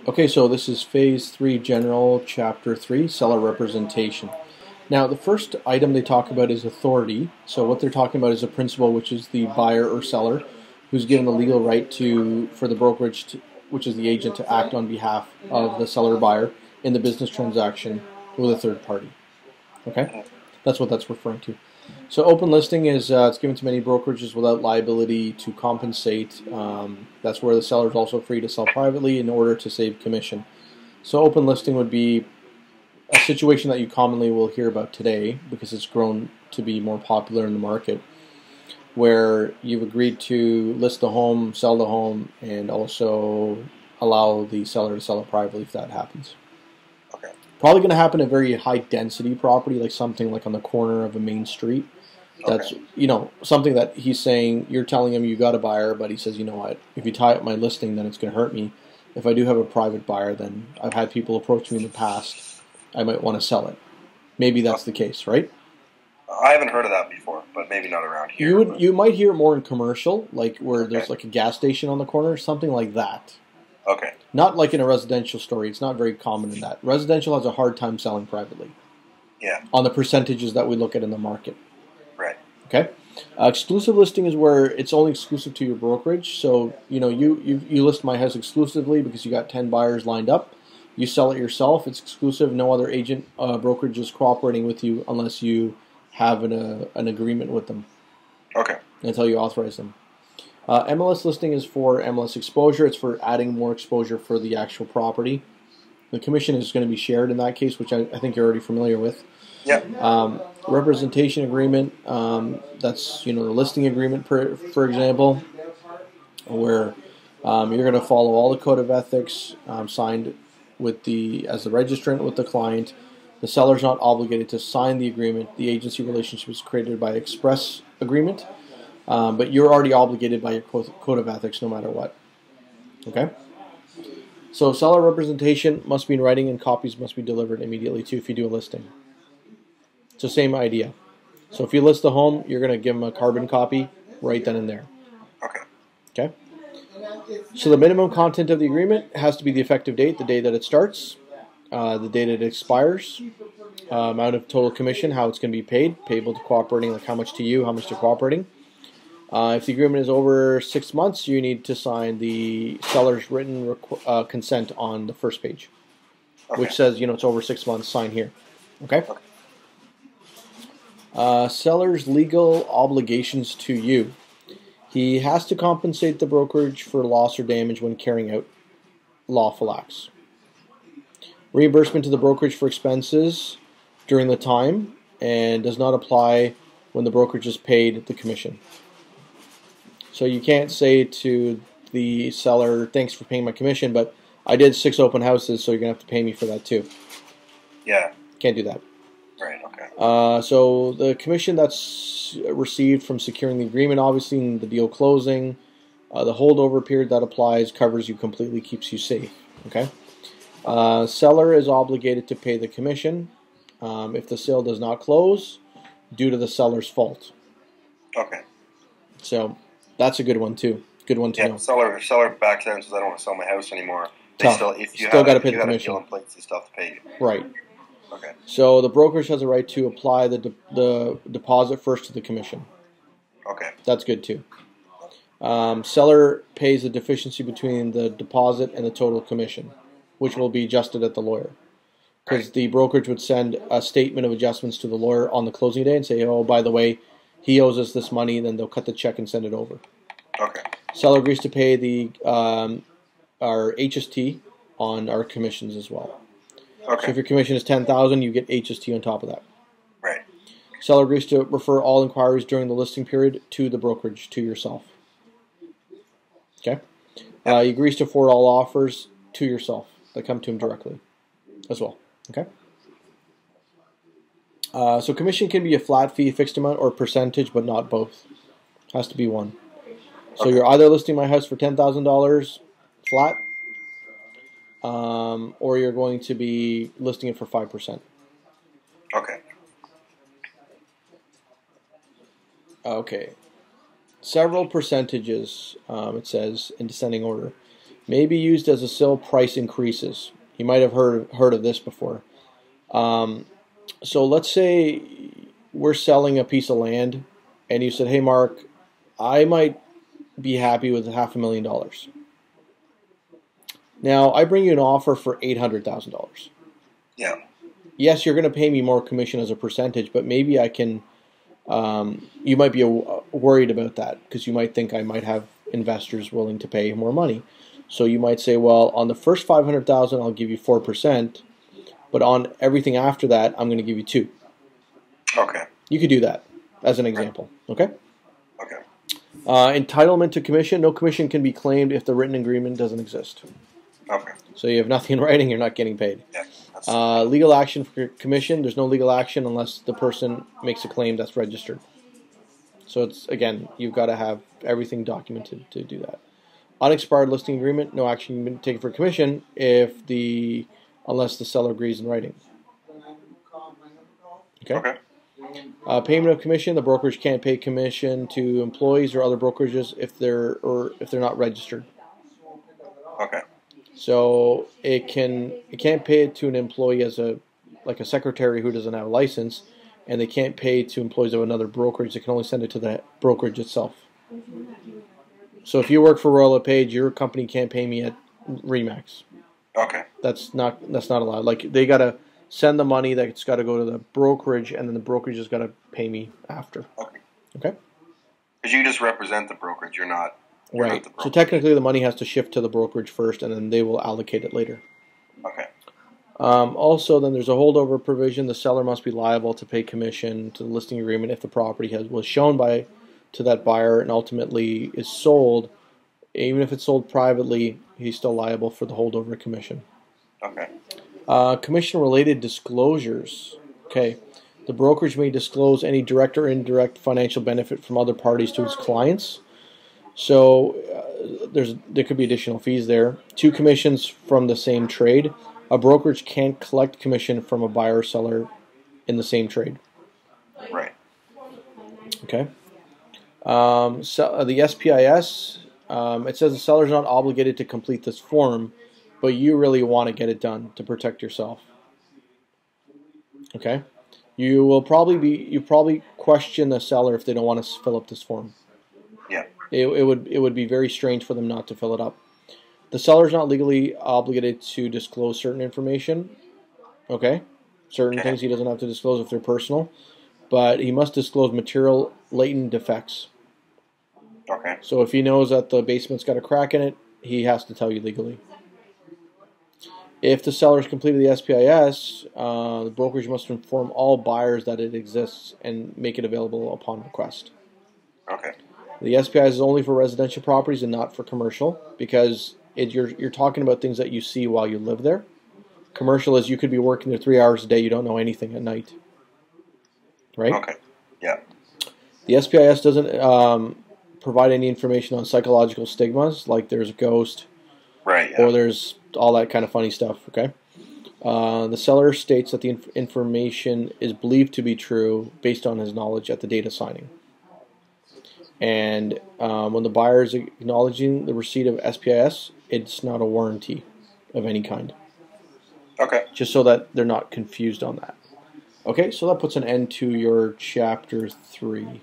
Okay, so this is Phase 3 General, Chapter 3, Seller Representation. Now, the first item they talk about is authority. So what they're talking about is a principal, which is the buyer or seller, who's given the legal right for the brokerage, which is the agent, to act on behalf of the seller or buyer in the business transaction with a third party. Okay? That's what that's referring to. So open listing is it's given to many brokerages without liability to compensate. That's where the seller is also free to sell privately in order to save commission. So open listing would be a situation that you commonly will hear about today because it's grown to be more popular in the market, where you've agreed to list the home, sell the home, and also allow the seller to sell it privately if that happens. Okay. Probably going to happen in a very high density property, like something like on the corner of a main street. That's, something that he's saying, you're telling him you got a buyer, but he says, you know what, if you tie up my listing, then it's going to hurt me. If I do have a private buyer, then I've had people approach me in the past, I might want to sell it. Maybe that's the case, right? I haven't heard of that before, but maybe not around here. You might hear it more in commercial, like where there's like a gas station on the corner, something like that. Okay. Not like in a residential story. It's not very common in that. Residential has a hard time selling privately. Yeah. On the percentages that we look at in the market. Right. Okay. Exclusive listing is where it's only exclusive to your brokerage. So you list my house exclusively because you got 10 buyers lined up. You sell it yourself. It's exclusive. No other agent brokerage is cooperating with you unless you have an agreement with them. Okay. Until you authorize them. MLS listing is for MLS exposure. It's for adding more exposure for the actual property. The commission is going to be shared in that case, which I think you're already familiar with. Yeah. Representation agreement, that's the listing agreement, for example, where you're going to follow all the code of ethics signed as the registrant with the client. The seller's not obligated to sign the agreement. The agency relationship is created by express agreement. But you're already obligated by your code of ethics no matter what. Okay? So seller representation must be in writing and copies must be delivered immediately too if you do a listing. So same idea. So if you list the home, you're going to give them a carbon copy right then and there. Okay. Okay? So the minimum content of the agreement has to be the effective date, the day that it starts, the date it expires, amount of total commission, how it's going to be paid, payable to cooperating, like how much to you, how much to cooperating. If the agreement is over 6 months, you need to sign the seller's written consent on the first page, which says, it's over 6 months, sign here. Okay? Seller's legal obligations to you. He has to compensate the brokerage for loss or damage when carrying out lawful acts. Reimbursement to the brokerage for expenses during the time and does not apply when the brokerage is paid the commission. So you can't say to the seller, thanks for paying my commission, but I did 6 open houses, so you're going to have to pay me for that too. Yeah. Can't do that. Right, okay. So the commission that's received from securing the agreement, obviously, in the deal closing, the holdover period that applies covers you completely, keeps you safe. Okay. Seller is obligated to pay the commission if the sale does not close due to the seller's fault. Okay. So that's a good one too. Good one to know. Seller backs out and says, I don't want to sell my house anymore. If you still got to pay the commission. Deal in place, they still have to pay you. Right. Okay. So the brokerage has a right to apply the deposit first to the commission. Okay. That's good too. Seller pays the deficiency between the deposit and the total commission, which will be adjusted at the lawyer. Because the brokerage would send a statement of adjustments to the lawyer on the closing day and say, oh, by the way, he owes us this money, then they'll cut the check and send it over. Okay. Seller agrees to pay our HST on our commissions as well. Okay. So if your commission is $10,000, you get HST on top of that. Right. Seller agrees to refer all inquiries during the listing period to the brokerage, to yourself. Okay? He agrees to forward all offers to yourself that come to him directly as well. Okay? So commission can be a flat fee, fixed amount, or percentage, but not both. Has to be one. So you're either listing my house for $10,000 flat, or you're going to be listing it for 5%. Okay. Okay. Several percentages, it says, in descending order. may be used as a sale price increases. You might have heard of this before. So let's say we're selling a piece of land, and you said, "Hey, Mark, I might be happy with $500,000. Now, I bring you an offer for $800,000. Yeah. Yes, you're going to pay me more commission as a percentage, but maybe I can. You might be worried about that because you might think I might have investors willing to pay more money. So you might say, well, on the first $500,000, I'll give you 4%, but on everything after that, I'm going to give you 2%. Okay. You could do that as an example. Okay. Okay. Entitlement to commission. No commission can be claimed if the written agreement doesn't exist. Okay. So you have nothing in writing, you're not getting paid. Yeah. Legal action for commission. There's no legal action unless the person makes a claim that's registered. So it's, again, you've got to have everything documented to do that. Unexpired listing agreement. No action can be taken for commission unless the seller agrees in writing. Okay. Payment of commission. The brokerage can't pay commission to employees or other brokerages if they're not registered. Okay. So it can't pay it to an employee as a secretary who doesn't have a license, and they can't pay to employees of another brokerage. They can only send it to the brokerage itself. So if you work for Royal LePage, your company can't pay me at Remax. Okay. That's not allowed. Like, they gotta send the money. That's got to go to the brokerage, and then the brokerage has got to pay me after. Okay. Okay. Because you just represent the brokerage. You're not. Right. So technically, the money has to shift to the brokerage first, and then they will allocate it later. Okay. Also, then there's a holdover provision. The seller must be liable to pay commission to the listing agreement if the property was shown to that buyer and ultimately is sold. Even if it's sold privately, he's still liable for the holdover commission. Okay. Commission-related disclosures. Okay. The brokerage may disclose any direct or indirect financial benefit from other parties to its clients. So there could be additional fees there. 2 commissions from the same trade. A brokerage can't collect commission from a buyer or seller in the same trade. Right. Okay. So the SPIS, it says the seller is not obligated to complete this form, but you really want to get it done to protect yourself. Okay. You probably question the seller if they don't want to fill up this form. Yeah. It would be very strange for them not to fill it up. The seller is not legally obligated to disclose certain information. Okay? Certain things he doesn't have to disclose if they're personal. But he must disclose material latent defects. Okay. So if he knows that the basement's got a crack in it, he has to tell you legally. If the seller has completed the SPIS, the brokerage must inform all buyers that it exists and make it available upon request. Okay. The SPIS is only for residential properties and not for commercial because you're talking about things that you see while you live there. Commercial is you could be working there 3 hours a day, you don't know anything at night. Right? Okay. Yeah. The SPIS doesn't provide any information on psychological stigmas, like there's a ghost, right? Yeah. Or there's all that kind of funny stuff. Okay. The seller states that the information is believed to be true based on his knowledge at the date of signing. And when the buyer is acknowledging the receipt of SPIS, it's not a warranty of any kind. Okay. Just so that they're not confused on that. Okay, so that puts an end to your chapter 3.